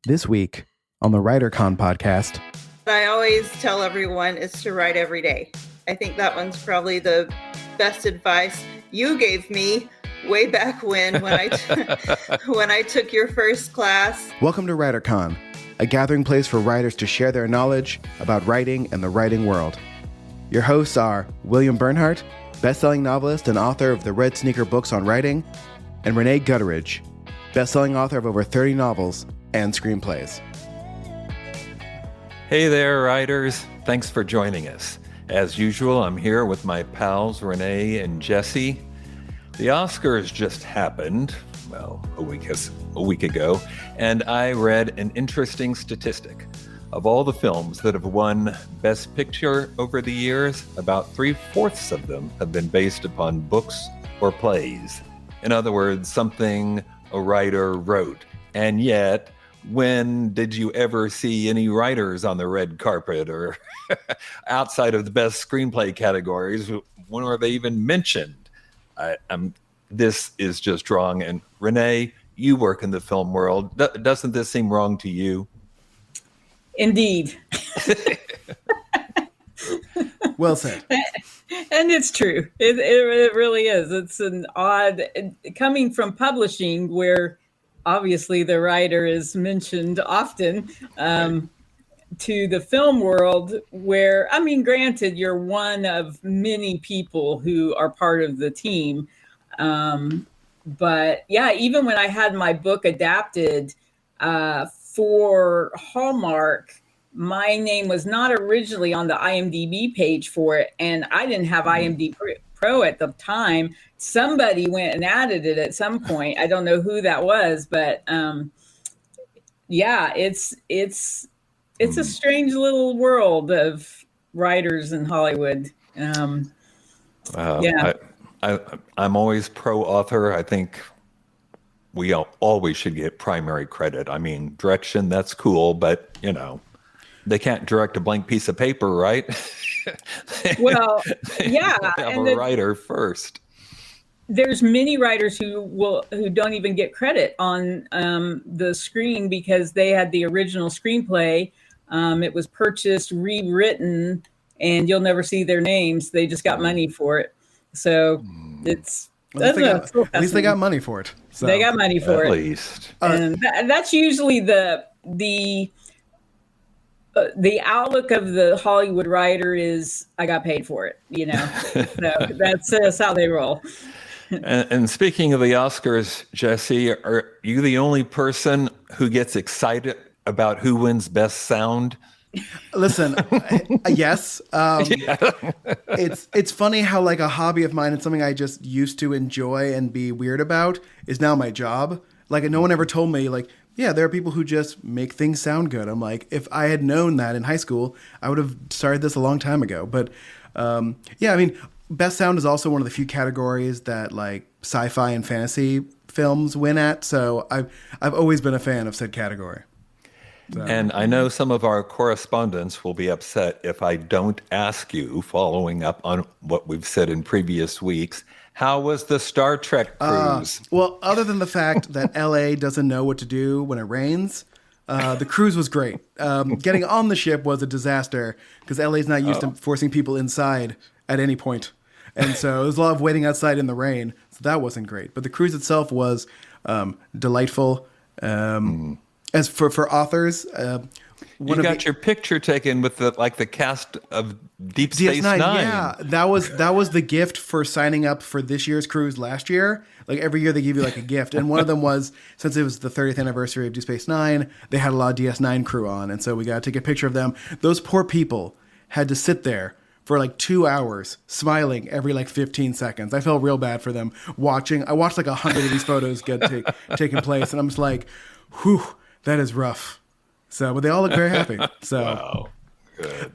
This week on the WriterCon podcast. I always tell everyone is to write every day. I think that one's probably the best advice you gave me way back when I took your first class. Welcome to WriterCon, a gathering place for writers to share their knowledge about writing and the writing world. Your hosts are William Bernhardt, best-selling novelist and author of the Red Sneaker books on writing, and Rene, best-selling author of over 30 novels and screenplays. Hey there, writers. Thanks for joining us. As usual, I'm here with my pals Rene and Jesse. The Oscars just happened, a week ago, and I read an interesting statistic. Of all the films that have won Best Picture over the years, about 3/4 of them have been based upon books or plays. In other words, something a writer wrote. And yet, when did you ever see any writers on the red carpet or outside of the best screenplay categories? When were they even mentioned? This is just wrong. And Rene, you work in the film world. Doesn't this seem wrong to you? Indeed. Well said. And it's true. It really is. It's an odd, coming from publishing where obviously the writer is mentioned often, to the film world where, granted, you're one of many people who are part of the team. But yeah, even when I had my book adapted for Hallmark, my name was not originally on the IMDb page for it, and I didn't have IMDb Pro at the time. Somebody went and added it at some point. I don't know who that was, but yeah, it's a strange little world of writers in Hollywood. Yeah, I'm always pro author. I think we always should get primary credit. I mean, direction, that's cool, but they can't direct a blank piece of paper, right? Well, yeah. Have a writer first. There's many writers who don't even get credit on the screen because they had the original screenplay. It was purchased, rewritten, and you'll never see their names. They just got money for it. So it's... At least they got money for it. So. They got money for it. At least. And that's usually the outlook of the Hollywood writer is, I got paid for it, So that's how they roll. And speaking of the Oscars, Jesse, are you the only person who gets excited about who wins Best Sound? Listen, yes. It's funny how like a hobby of mine and something I just used to enjoy and be weird about is now my job. Like no one ever told me like, yeah, there are people who just make things sound good. I'm like, if I had known that in high school, I would have started this a long time ago. But Best Sound is also one of the few categories that like sci-fi and fantasy films win at. So I've always been a fan of said category. So. And I know some of our correspondents will be upset if I don't ask you, following up on what we've said in previous weeks, how was the Star Trek cruise? Well, other than the fact that LA doesn't know what to do when it rains, the cruise was great. Getting on the ship was a disaster because LA is not used to forcing people inside at any point. And so there was a lot of waiting outside in the rain. So that wasn't great. But the cruise itself was delightful. As for authors, you got your picture taken with the cast of Deep Space Nine. Yeah, that was the gift for signing up for this year's cruise last year. Like every year they give you like a gift, and one of them was, since it was the 30th anniversary of Deep Space Nine, they had a lot of DS9 crew on, and so we got to take a picture of them. Those poor people had to sit there for like 2 hours smiling every like 15 seconds. I felt real bad for them watching. I watched like 100 of these photos get taking place, and I'm just like, whew, that is rough. So, but they all look very happy. So, wow, good.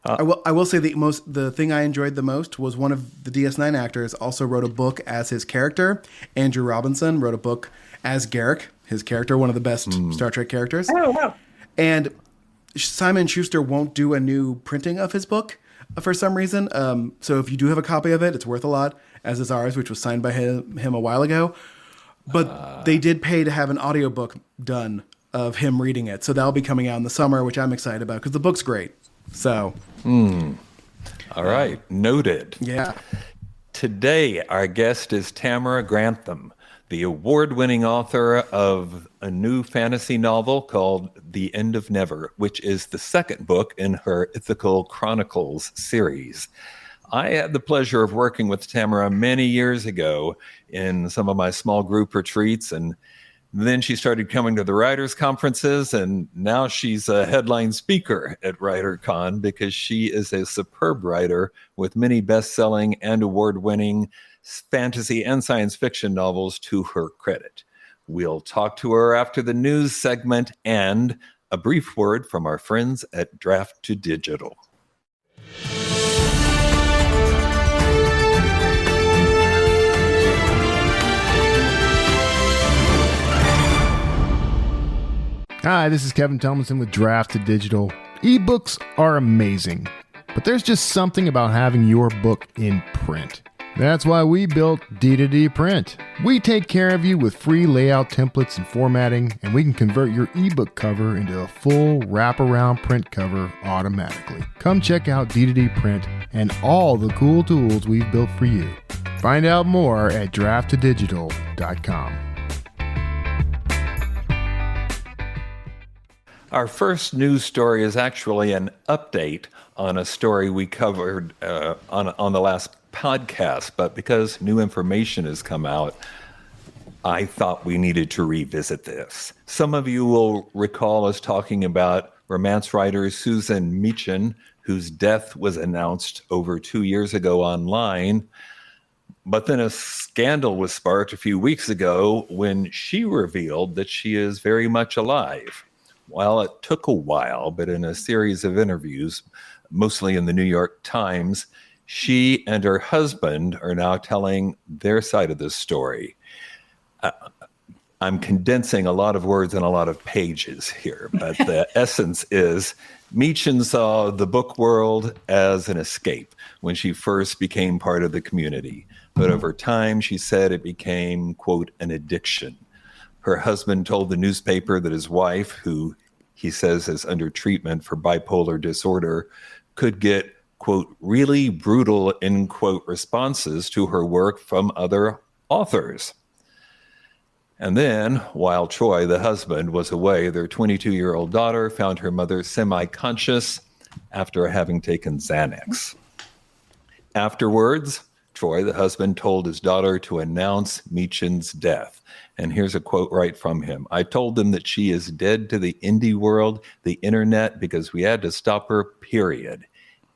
I will say the thing I enjoyed the most was one of the DS9 actors also wrote a book as his character. Andrew Robinson wrote a book as Garrick, his character, one of the best Star Trek characters. Oh wow! And Simon & Schuster won't do a new printing of his book for some reason. So if you do have a copy of it, it's worth a lot, as is ours, which was signed by him a while ago. But they did pay to have an audiobook done of him reading it. So that'll be coming out in the summer, which I'm excited about because the book's great. So, All right, noted. yeah. Today, our guest is Tamara Grantham, the award-winning author of a new fantasy novel called The End of Never, which is the second book in her Ithacal Chronicles series. I had the pleasure of working with Tamara many years ago in some of my small group retreats, and then she started coming to the writers' conferences, and now she's a headline speaker at WriterCon because she is a superb writer with many best-selling and award-winning fantasy and science fiction novels to her credit. We'll talk to her after the news segment and a brief word from our friends at Draft to Digital. Hi, this is Kevin Tomlinson with Draft to Digital. Ebooks are amazing, but there's just something about having your book in print. That's why we built D2D Print. We take care of you with free layout templates and formatting, and we can convert your ebook cover into a full wraparound print cover automatically. Come check out D2D Print and all the cool tools we've built for you. Find out more at drafttodigital.com. Our first news story is actually an update on a story we covered on the last podcast, but because new information has come out, I thought we needed to revisit this. Some of you will recall us talking about romance writer Susan Meechan, whose death was announced over 2 years ago online. But then a scandal was sparked a few weeks ago when she revealed that she is very much alive. Well, it took a while, but in a series of interviews, mostly in the New York Times, she and her husband are now telling their side of this story. I'm condensing a lot of words and a lot of pages here, but the essence is Meechan saw the book world as an escape when she first became part of the community. But over time, she said it became, quote, an addiction. Her husband told the newspaper that his wife, who he says is under treatment for bipolar disorder, could get, quote, really brutal, end quote, responses to her work from other authors. And then, while Troy, the husband, was away, their 22-year-old daughter found her mother semi-conscious after having taken Xanax. Afterwards, Troy, the husband, told his daughter to announce Meechan's death. And here's a quote right from him. I told them that she is dead to the indie world, the internet, because we had to stop her, period.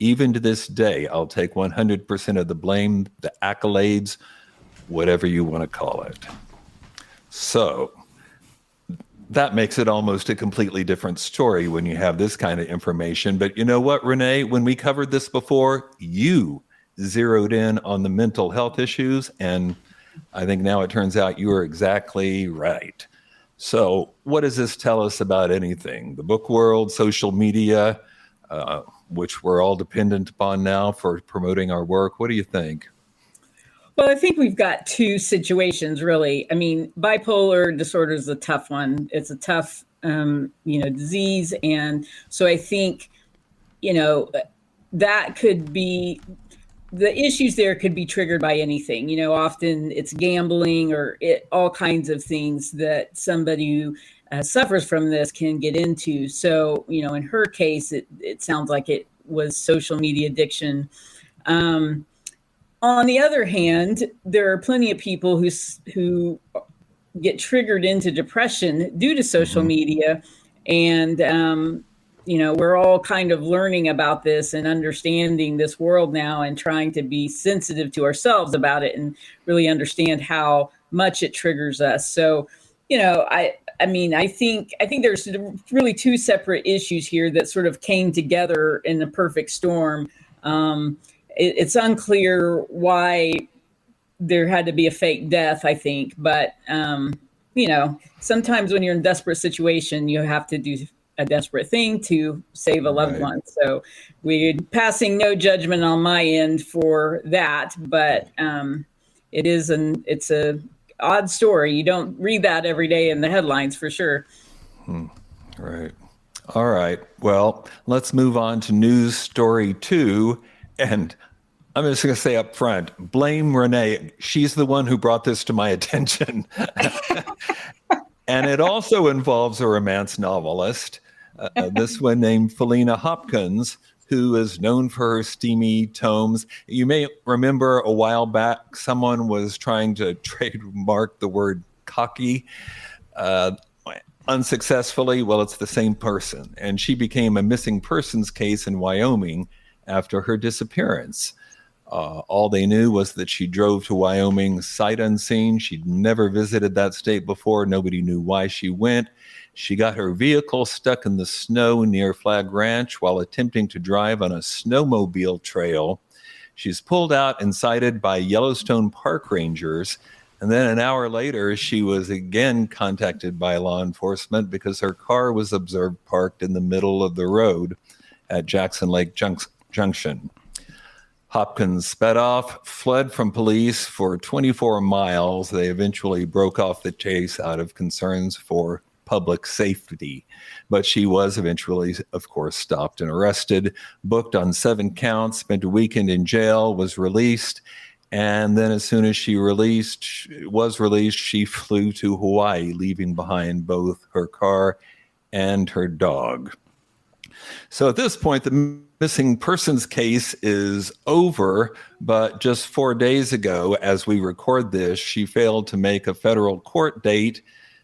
Even to this day, I'll take 100% of the blame, the accolades, whatever you want to call it. So that makes it almost a completely different story when you have this kind of information. But you know what, Rene? When we covered this before, you zeroed in on the mental health issues, and I think now it turns out you were exactly right. So what does this tell us about anything? The book world, social media, which we're all dependent upon now for promoting our work. What do you think? Well, I think we've got two situations, really. I mean, bipolar disorder is a tough one. It's a tough, disease. And so I think, that could be, the issues there could be triggered by anything. Often it's gambling or all kinds of things that somebody who suffers from this can get into. So, in her case, it sounds like it was social media addiction. On the other hand, there are plenty of people who get triggered into depression due to social media. And, we're all kind of learning about this and understanding this world now and trying to be sensitive to ourselves about it and really understand how much it triggers us. So, I think there's really two separate issues here that sort of came together in the perfect storm. It's unclear why there had to be a fake death, I think. But, sometimes when you're in a desperate situation, you have to do a desperate thing to save a loved one. So we're passing no judgment on my end for that. But it's a odd story. You don't read that every day in the headlines for sure. Right. All right. Well, let's move on to news story 2. And I'm just going to say up front, blame Rene. She's the one who brought this to my attention. And it also involves a romance novelist, this one named Felina Hopkins, who is known for her steamy tomes. You may remember a while back, someone was trying to trademark the word cocky. Unsuccessfully. Well, it's the same person. And she became a missing persons case in Wyoming after her disappearance. All they knew was that she drove to Wyoming sight unseen. She'd never visited that state before. Nobody knew why she went. She got her vehicle stuck in the snow near Flag Ranch while attempting to drive on a snowmobile trail. She's pulled out and cited by Yellowstone park rangers. And then an hour later, she was again contacted by law enforcement because her car was observed parked in the middle of the road at Jackson Lake Junction. Hopkins sped off, fled from police for 24 miles. They eventually broke off the chase out of concerns for public safety. But she was eventually, of course, stopped and arrested, booked on 7 counts, spent a weekend in jail, was released. And then as soon as she was released, she flew to Hawaii, leaving behind both her car and her dog. So at this point, the missing persons case is over, but just 4 days ago, as we record this, she failed to make a federal court date.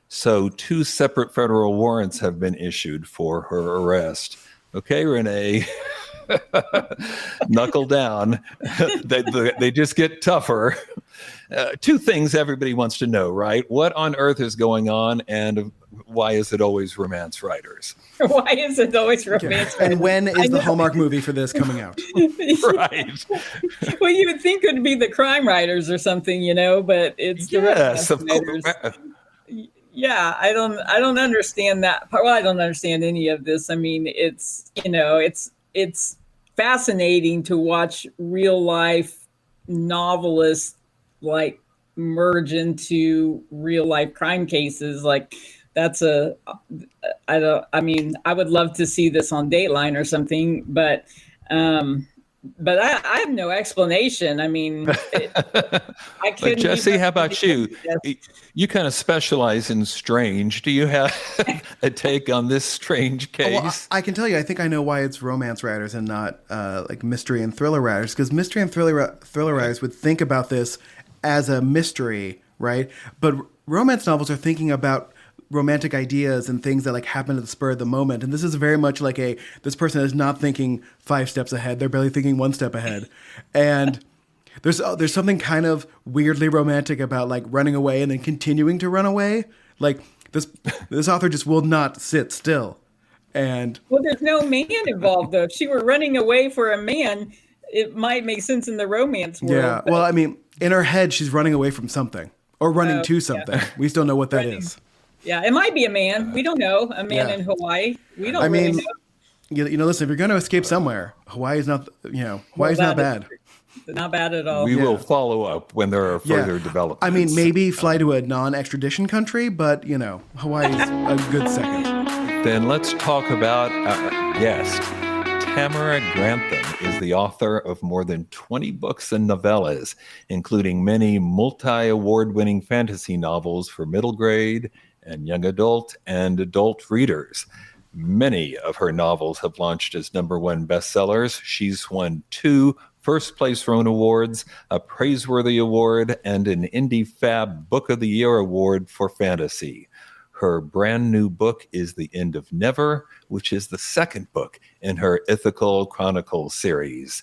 So 2 separate federal warrants have been issued for her arrest. Okay, Rene. Knuckle down. They just get tougher. 2 things everybody wants to know, right? What on earth is going on, and why is it always romance writers? Why is it always romance writers? And when is the Hallmark movie for this coming out? Right. Well, you would think it would be the crime writers or something, but it's the romance writers. Yeah, I don't understand that part. Well, I don't understand any of this. I mean, it's fascinating to watch real life novelists like merge into real life crime cases. Like I would love to see this on Dateline or something, but I have no explanation. I mean, I couldn't. Jesse, how about you? You kind of specialize in strange. Do you have a take on this strange case? Well, I can tell you, I think I know why it's romance writers and not like mystery and thriller writers, because mystery and thriller writers would think about this as a mystery, right? But romance novels are thinking about romantic ideas and things that like happen at the spur of the moment. And this is very much like this person is not thinking 5 steps ahead. They're barely thinking 1 step ahead. And there's something kind of weirdly romantic about like running away and then continuing to run away. Like this author just will not sit still. And well, there's no man involved though. If she were running away for a man, it might make sense in the romance world. Yeah. Well, I mean, in her head, she's running away from something or running to something. Yeah. We still know what that is. Yeah, it might be a man. We don't know. A man in Hawaii. We don't really know. Listen, if you're going to escape somewhere, Hawaii's not, Hawaii's not bad. Not bad at all. We will follow up when there are further developments. I mean, maybe fly to a non-extradition country, but, Hawaii's a good second. Then let's talk about our guest. Tamara Grantham is the author of more than 20 books and novellas, including many multi-award-winning fantasy novels for middle grade and young adult and adult readers. Many of her novels have launched as #1 bestsellers. She's won 2 first-place Rone Awards, a Praiseworthy Award, and an Indie Fab Book of the Year Award for fantasy. Her brand new book is The End of Never, which is the 2nd book in her Ethical Chronicles series.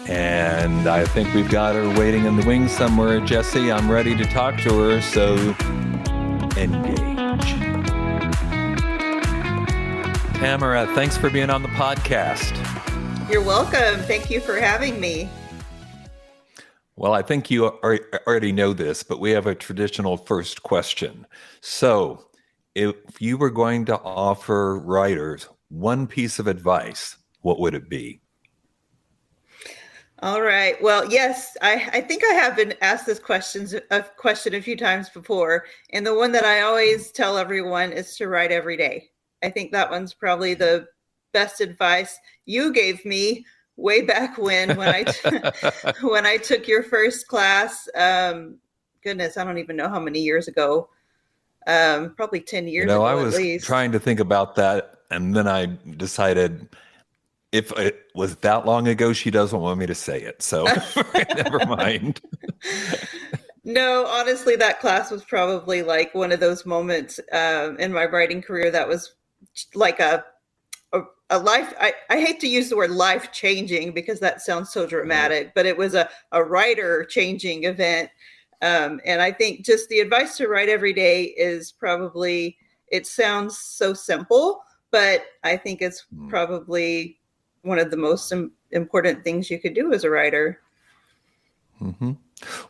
And I think we've got her waiting in the wings somewhere, Jesse. I'm ready to talk to her, so engage. Tamara, thanks for being on the podcast. You're welcome. Thank you for having me. Well, I think you already know this, but we have a traditional first question. So, if you were going to offer writers one piece of advice, what would it be? All right. Well, yes, I think I have been asked this question a few times before. And the one that I always tell everyone is to write every day. I think that one's probably the best advice you gave me way back when when I took your first class. Goodness, I don't even know how many years ago. Probably 10 years I ago at was least. trying to think about that, and then I decided if it was that long ago, she doesn't want me to say it. So never mind. No, honestly, that class was probably like one of those moments in my writing career that was like a life. I hate to use the word life changing because that sounds so dramatic, but it was a writer changing event. And I think just the advice to write every day is probably, it sounds so simple, but I think it's probably one of the most important things you could do as a writer. Mm-hmm.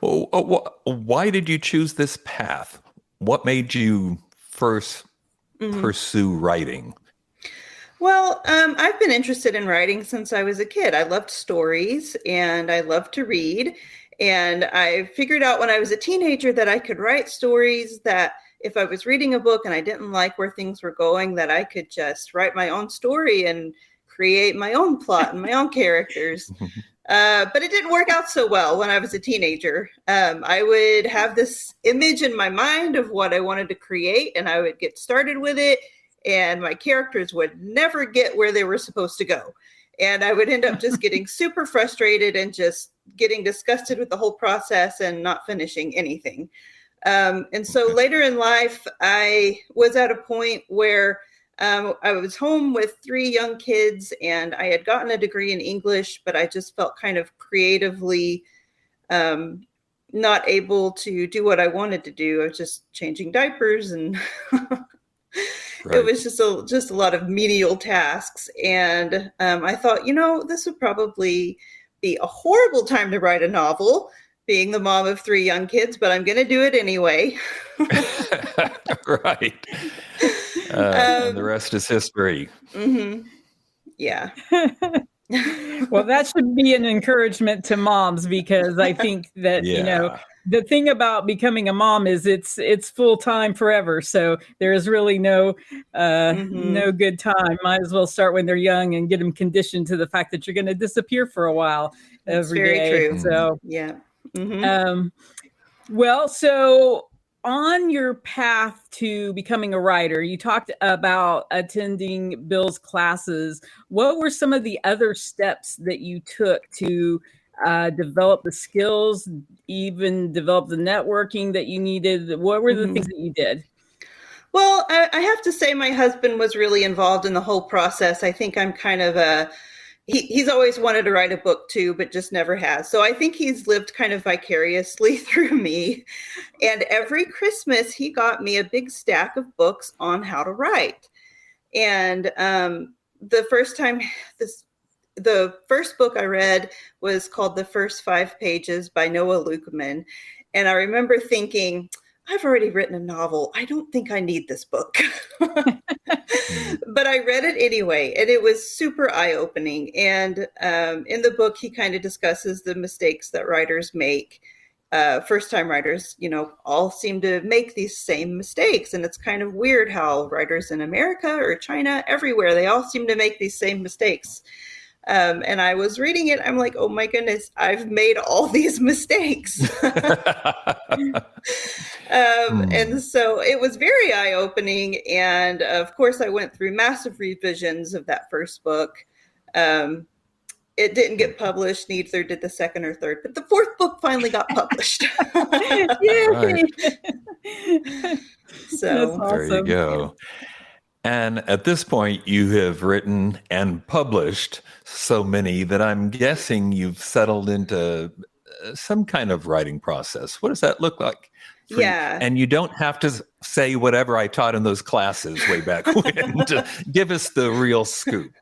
Well, why did you choose this path? What made you first pursue writing? Well, I've been interested in writing since I was a kid. I loved stories and I loved to read. And I figured out when I was a teenager that I could write stories that if I was reading a book and I didn't like where things were going, that I could just write my own story and create my own plot and my own characters. But it didn't work out so well when I was a teenager. I would have this image in my mind of what I wanted to create, and I would get started with it, and my characters would never get where they were supposed to go. And I would end up just getting super frustrated and just getting disgusted with the whole process and not finishing anything. And so later in life, I was at a point where I was home with 3 young kids and I had gotten a degree in English, but I just felt kind of creatively not able to do what I wanted to do. I was just changing diapers and It was just a lot of menial tasks. And I thought, this would probably be a horrible time to write a novel, being the mom of 3 young kids, but I'm going to do it anyway. Right. And the rest is history. Mm-hmm. Yeah. Well, that should be an encouragement to moms, because I think that, the thing about becoming a mom is it's full time forever. So there's really no good time. Might as well start when they're young and get them conditioned to the fact that you're going to disappear for a while every day. That's very true. So, yeah. Mm-hmm. Well, so on your path to becoming a writer, you talked about attending Bill's classes. What were some of the other steps that you took to develop the skills, even develop the networking that you needed? What were the things that you did? Well, I have to say my husband was really involved in the whole process. I think I'm kind of he's always wanted to write a book too, but just never has. So I think he's lived kind of vicariously through me. And every Christmas, he got me a big stack of books on how to write. And the first book I read was called The First 5 Pages by Noah Lukeman. And I remember thinking, I've already written a novel. I don't think I need this book. But I read it anyway, and it was super eye-opening. And in the book, he kind of discusses the mistakes that writers make. First-time writers, all seem to make these same mistakes. And it's kind of weird how writers in America or China, everywhere, they all seem to make these same mistakes. And I was reading it. I'm like, oh my goodness, I've made all these mistakes. And so it was very eye-opening. And of course, I went through massive revisions of that first book. It didn't get published, neither did the second or third, but the 4th book finally got published. Right. So That's awesome. There you go. And at this point, you have written and published so many that I'm guessing you've settled into some kind of writing process. What does that look like? Yeah. And you don't have to say whatever I taught in those classes way back when to give us the real scoop.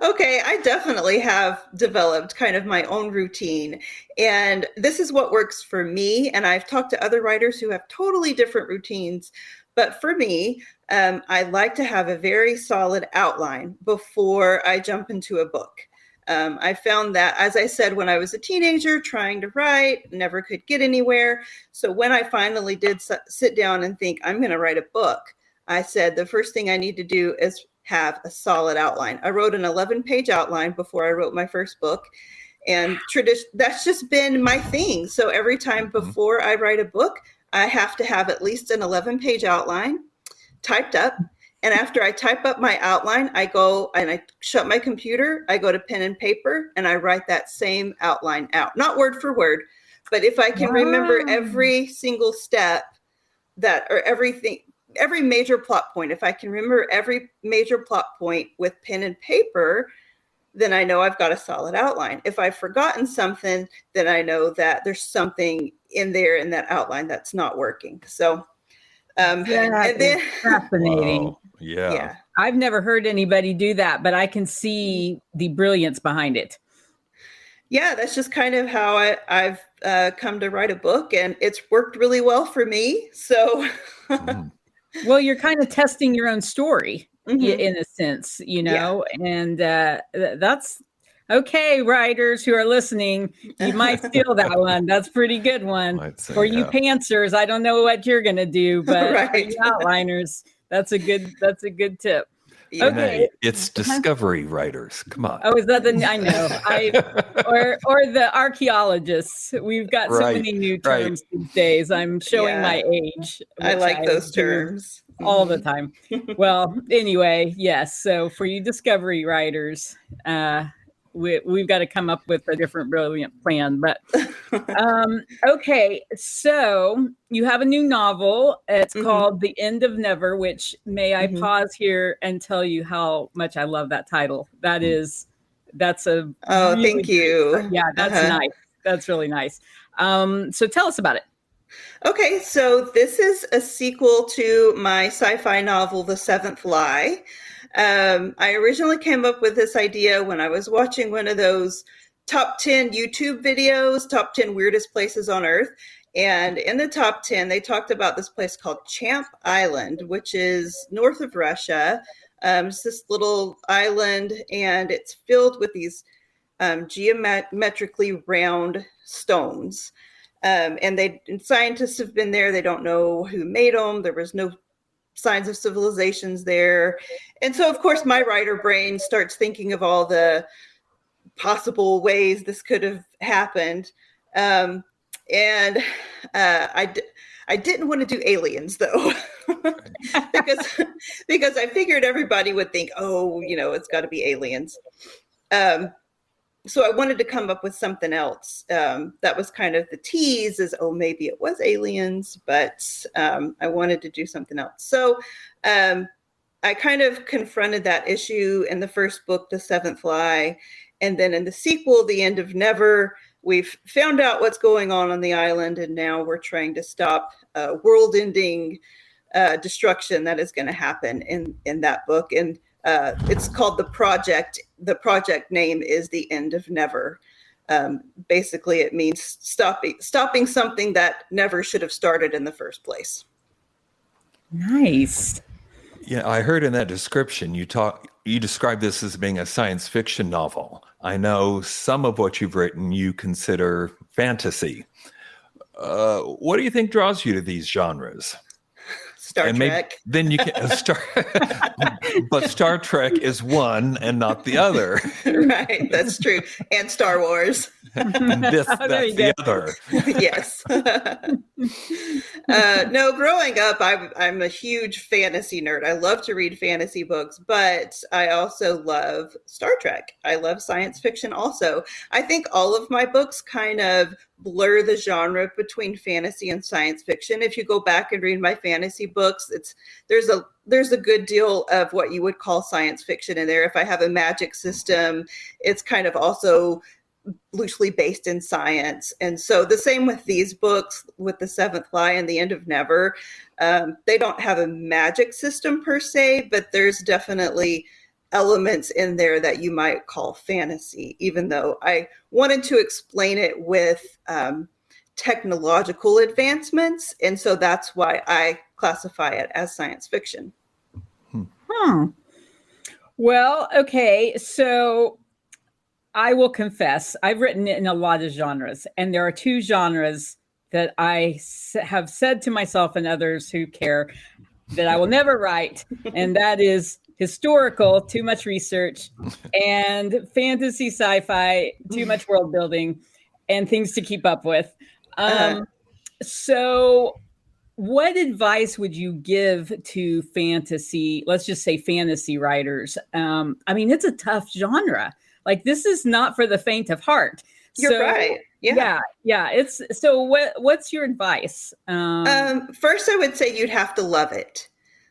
Okay, I definitely have developed kind of my own routine, and this is what works for me. And I've talked to other writers who have totally different routines. But for me, I like to have a very solid outline before I jump into a book. I found that, as I said, when I was a teenager trying to write, never could get anywhere. So when I finally did sit down and think, I'm going to write a book, I said, the first thing I need to do is have a solid outline. I wrote an 11-page outline before I wrote my first book. And that's just been my thing. So every time before I write a book, I have to have at least an 11-page outline typed up. And after I type up my outline, I go and I shut my computer, I go to pen and paper, and I write that same outline out. Not word for word, but if I can remember every single step or everything, every major plot point, if I can remember every major plot point with pen and paper, then I know I've got a solid outline. If I've forgotten something, then I know that there's something in there in that outline that's not working. So, and then fascinating. Wow. Yeah. I've never heard anybody do that, but I can see the brilliance behind it. Yeah, that's just kind of how I've come to write a book, and it's worked really well for me. So, well, you're kind of testing your own story in a sense, and that's okay. Writers who are listening, you might steal that one. That's a pretty good one. For you pantsers, I don't know what you're going to do, but for you outliners, that's a good tip. Yeah. Okay, it's discovery writers. Come on. Oh, is that I know. Or the archeologists. We've got so many new terms these days. I'm showing my age. I like those terms all the time. Well, anyway, yes. So for you discovery writers, we've got to come up with a different brilliant plan. But okay, so you have a new novel. It's called The End of Never, which may I pause here and tell you how much I love that title. That's a really thank you. Yeah, that's nice. That's really nice. So tell us about it. Okay, so this is a sequel to my sci-fi novel, The Seventh Lie. I originally came up with this idea when I was watching one of those top 10 YouTube videos, top 10 weirdest places on Earth. And in the top 10, they talked about this place called Champ Island, which is north of Russia. It's this little island, and it's filled with these geometrically round stones. And scientists have been there. They don't know who made them. There was no signs of civilizations there. And so, of course, my writer brain starts thinking of all the possible ways this could have happened. I didn't want to do aliens, though, because I figured everybody would think, it's got to be aliens. So I wanted to come up with something else. That was kind of the tease, is, maybe it was aliens, but I wanted to do something else. So I kind of confronted that issue in the first book, The Seventh Lie. And then in the sequel, The End of Never, we've found out what's going on the island, and now we're trying to stop world-ending destruction that is going to happen in that book. And it's called The Project. The project name is The End of Never. Basically, it means stopping something that never should have started in the first place. Nice. Yeah, I heard in that description you describe this as being a science fiction novel. I know some of what you've written you consider fantasy. What do you think draws you to these genres? Star Trek. Then you can but Star Trek is one and not the other. Right, that's true. And Star Wars. That's the other. Yes. No, growing up, I'm a huge fantasy nerd. I love to read fantasy books, but I also love Star Trek. I love science fiction also. I think all of my books kind of blur the genre between fantasy and science fiction. If you go back and read my fantasy books, there's a good deal of what you would call science fiction in there. If I have a magic system, it's kind of also loosely based in science. And so the same with these books, with The Seventh Lie and The End of Never. They don't have a magic system per se, but there's definitely elements in there that you might call fantasy, even though I wanted to explain it with technological advancements. And so that's why I classify it as science fiction. Well, okay. So I will confess, I've written in a lot of genres, and there are two genres that I have said to myself and others who care that I will never write, and that is historical, too much research, and fantasy sci-fi, too much world building, and things to keep up with. So what advice would you give to fantasy, let's just say fantasy writers? I mean, it's a tough genre. Like, this is not for the faint of heart. You're right. Yeah. It's so what's your advice? First, I would say you'd have to love it.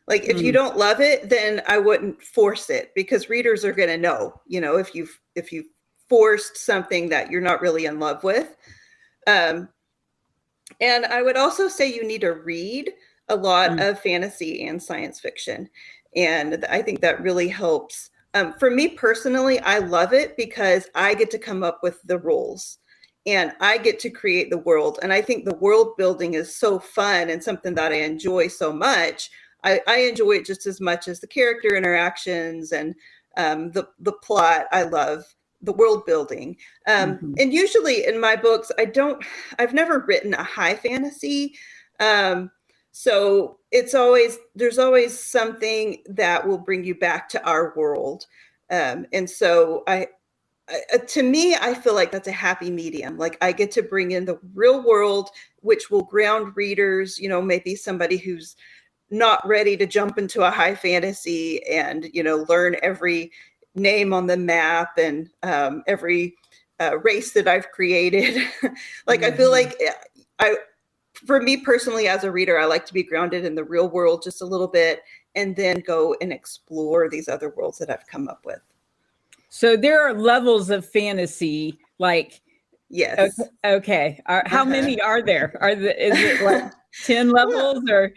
Like, if you don't love it, then I wouldn't force it, because readers are going to know, if you forced something that you're not really in love with. And I would also say you need to read a lot of fantasy and science fiction. And I think that really helps. For me personally, I love it because I get to come up with the rules and I get to create the world. And I think the world building is so fun and something that I enjoy so much. I enjoy it just as much as the character interactions and the plot. I love the world building. And usually in my books, I've never written a high fantasy. So there's always something that will bring you back to our world. And so to me, I feel like that's a happy medium. Like, I get to bring in the real world, which will ground readers, maybe somebody who's not ready to jump into a high fantasy and, learn every name on the map and every race that I've created. Like, I feel like for me personally, as a reader, I like to be grounded in the real world just a little bit and then go and explore these other worlds that I've come up with. So there are levels of fantasy, like, yes. Okay. How many are there? Is it like 10 levels or?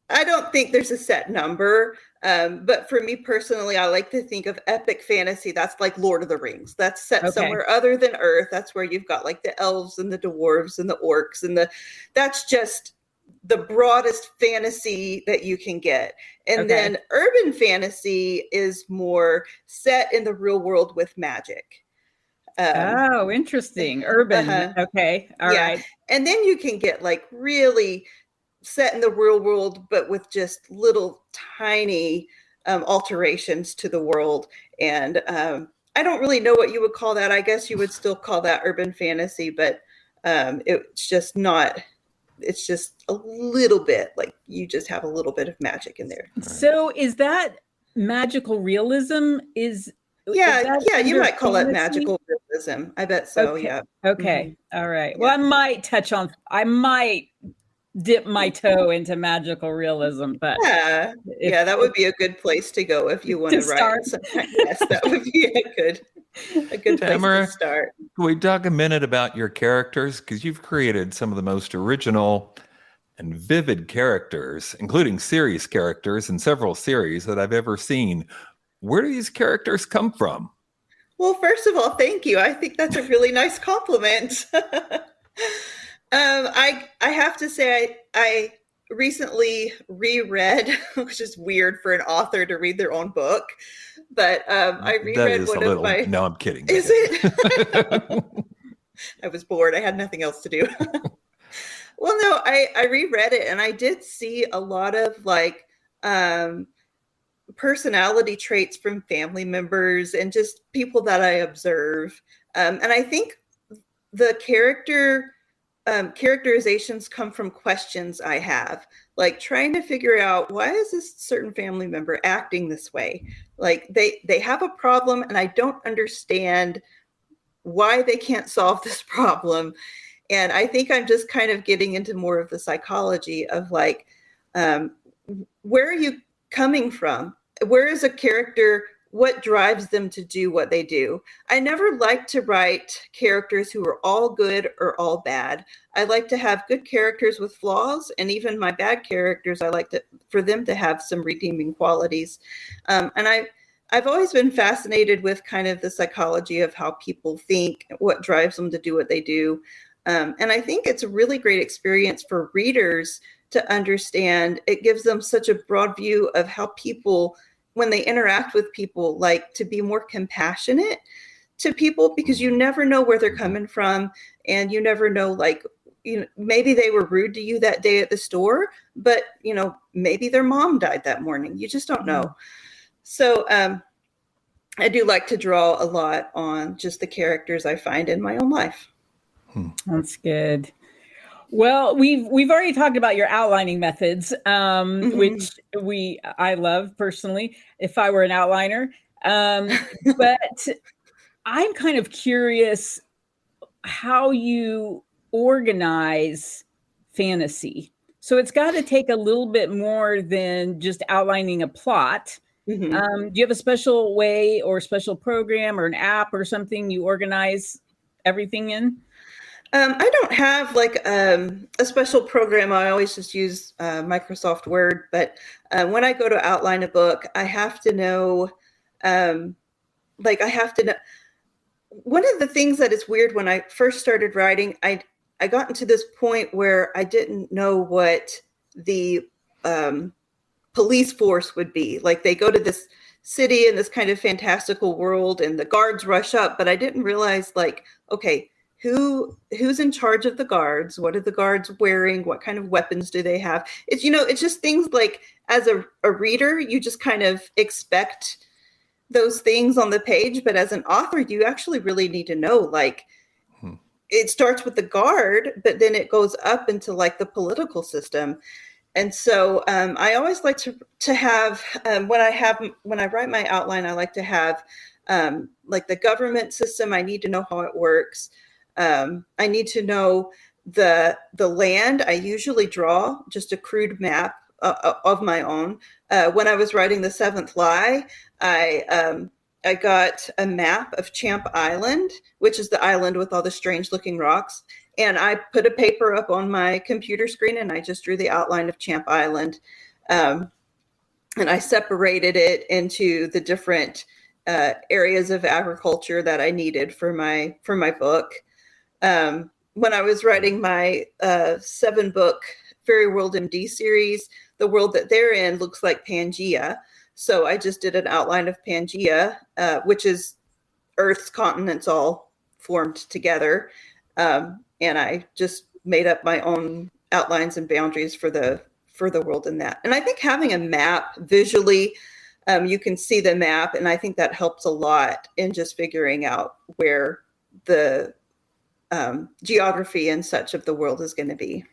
I don't think there's a set number. But for me personally, I like to think of epic fantasy. That's like Lord of the Rings. That's set somewhere other than Earth. That's where you've got like the elves and the dwarves and the orcs and that's just the broadest fantasy that you can get. And then urban fantasy is more set in the real world with magic. Interesting. Urban. Okay. All right. And then you can get like really set in the real world, but with just little tiny alterations to the world. And I don't really know what you would call that. I guess you would still call that urban fantasy, but it's just not. It's just a little bit like you just have a little bit of magic in there. So is that magical realism? Yeah, you might call it magical realism. I bet so. Okay. Yeah. Okay. All right. Well, I might dip my toe into magical realism, but that would be a good place to go if you want to write. Yes, that would be a good Tamara, place to start. Can we talk a minute about your characters? Because you've created some of the most original and vivid characters, including series characters in several series that I've ever seen. Where do these characters come from? Well, first of all, thank you. I think that's a really nice compliment. I have to say I recently reread, which is weird for an author to read their own book, but I reread one of my. No, I'm kidding. Is it? I was bored. I had nothing else to do. Well, no, I reread it and I did see a lot of like personality traits from family members and just people that I observe. And I think the characterizations come from questions I have, like trying to figure out, why is this certain family member acting this way? Like they have a problem and I don't understand why they can't solve this problem. And I think I'm just kind of getting into more of the psychology of like, where are you coming from? Where is a character? What drives them to do what they do? I never like to write characters who are all good or all bad. I like to have good characters with flaws, and even my bad characters, I like for them to have some redeeming qualities. And I've always been fascinated with kind of the psychology of how people think, what drives them to do what they do. And I think it's a really great experience for readers to understand. It gives them such a broad view of how people, when they interact with people, like to be more compassionate, to people because you never know where they're coming from, and you never know, like, maybe they were rude to you that day at the store, but maybe their mom died that morning. You just don't know. So I do like to draw a lot on just the characters I find in my own life. That's good. Well, we've already talked about your outlining methods, which I love personally, if I were an outliner. But I'm kind of curious how you organize fantasy. So it's got to take a little bit more than just outlining a plot. Do you have a special way or special program or an app or something you organize everything in? I don't have like a special program. I always just use Microsoft Word. But when I go to outline a book, I have to know, one of the things that is weird when I first started writing, I got into this point where I didn't know what the police force would be. Like, they go to this city in this kind of fantastical world and the guards rush up, but I didn't realize, like, okay, who's in charge of the guards? What are the guards wearing? What kind of weapons do they have? It's, it's just things like, as a reader, you just kind of expect those things on the page, but as an author, you actually really need to know, like, it starts with the guard, but then it goes up into like the political system. And so I always like to have, when I write my outline, I like to have like the government system. I need to know how it works. I need to know the land. I usually draw just a crude map of my own. When I was writing The Seventh Lie, I got a map of Champ Island, which is the island with all the strange looking rocks. And I put a paper up on my computer screen and I just drew the outline of Champ Island. And I separated it into the different areas of agriculture that I needed for my book. When I was writing my 7-book Fairy World MD series, the world that they're in looks like Pangea. So I just did an outline of Pangea, which is Earth's continents all formed together. And I just made up my own outlines and boundaries for the world in that. And I think having a map visually, you can see the map. And I think that helps a lot in just figuring out where the geography and such of the world is going to be.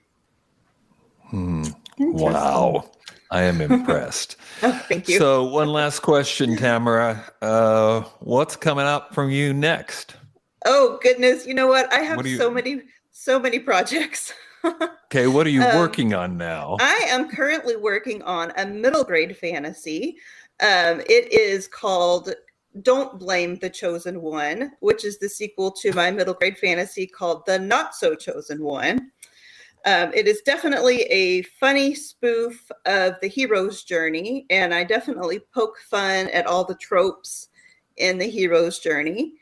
Wow. I am impressed. Oh, thank you. So one last question, Tamara. What's coming up from you next? Oh, goodness. You know what? I have so many projects. Okay, what are you working on now? I am currently working on a middle grade fantasy. It is called Don't Blame the Chosen One, which is the sequel to my middle grade fantasy called The Not So Chosen One. It is definitely a funny spoof of the hero's journey, and I definitely poke fun at all the tropes in the hero's journey.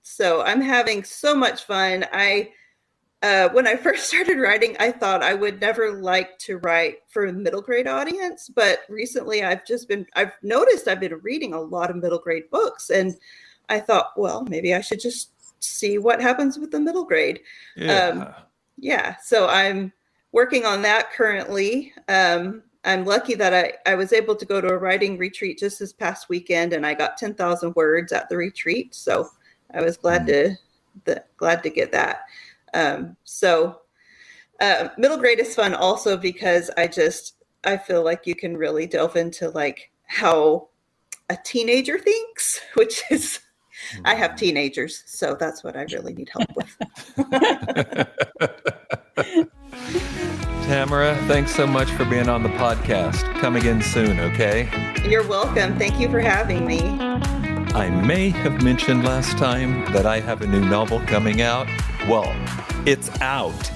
So I'm having so much fun. When I first started writing, I thought I would never like to write for a middle grade audience, but recently I've noticed I've been reading a lot of middle grade books, and I thought, well, maybe I should just see what happens with the middle grade. Yeah. So I'm working on that currently. I'm lucky that I was able to go to a writing retreat just this past weekend, and I got 10,000 words at the retreat. So I was glad to get that. Middle grade is fun also because I feel like you can really delve into like how a teenager thinks, which is, I have teenagers, so that's what I really need help with. Tamara, thanks so much for being on the podcast. Come again soon, okay? You're welcome. Thank you for having me. I may have mentioned last time that I have a new novel coming out. Well, it's out.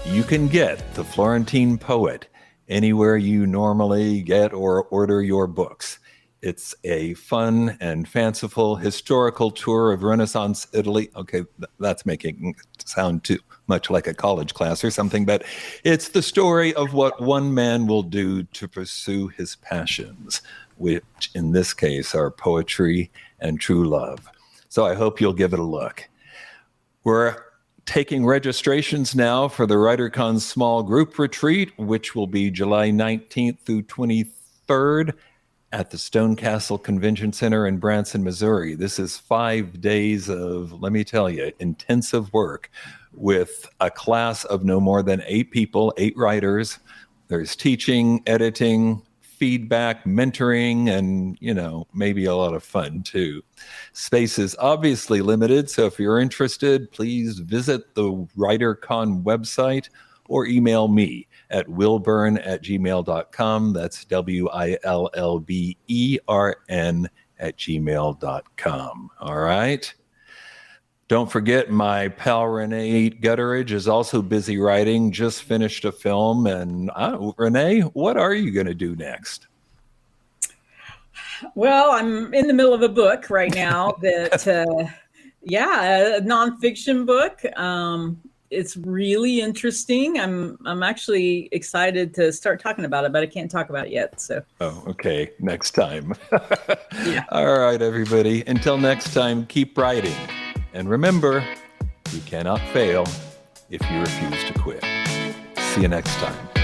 You can get The Florentine Poet anywhere you normally get or order your books. It's a fun and fanciful historical tour of Renaissance Italy. Okay, that's making it sound too much like a college class or something, but it's the story of what one man will do to pursue his passions, which in this case are poetry and true love. So I hope you'll give it a look. We're taking registrations now for the WriterCon small group retreat, which will be July 19th through 23rd at the Stone Castle Convention Center in Branson, Missouri. This is 5 days of, let me tell you, intensive work with a class of no more than 8 people, 8 writers. There's teaching, editing, feedback, mentoring, and, maybe a lot of fun too. Space is obviously limited, so if you're interested, please visit the WriterCon website or email me at willbern@gmail.com. That's WILLBERN@gmail.com. All right. Don't forget, my pal Rene Gutteridge is also busy writing, just finished a film. And Rene, what are you going to do next? Well, I'm in the middle of a book right now that, a nonfiction book. It's really interesting. I'm actually excited to start talking about it, but I can't talk about it yet. So. Oh, okay. Next time. Yeah. All right, everybody. Until next time, keep writing. And remember, you cannot fail if you refuse to quit. See you next time.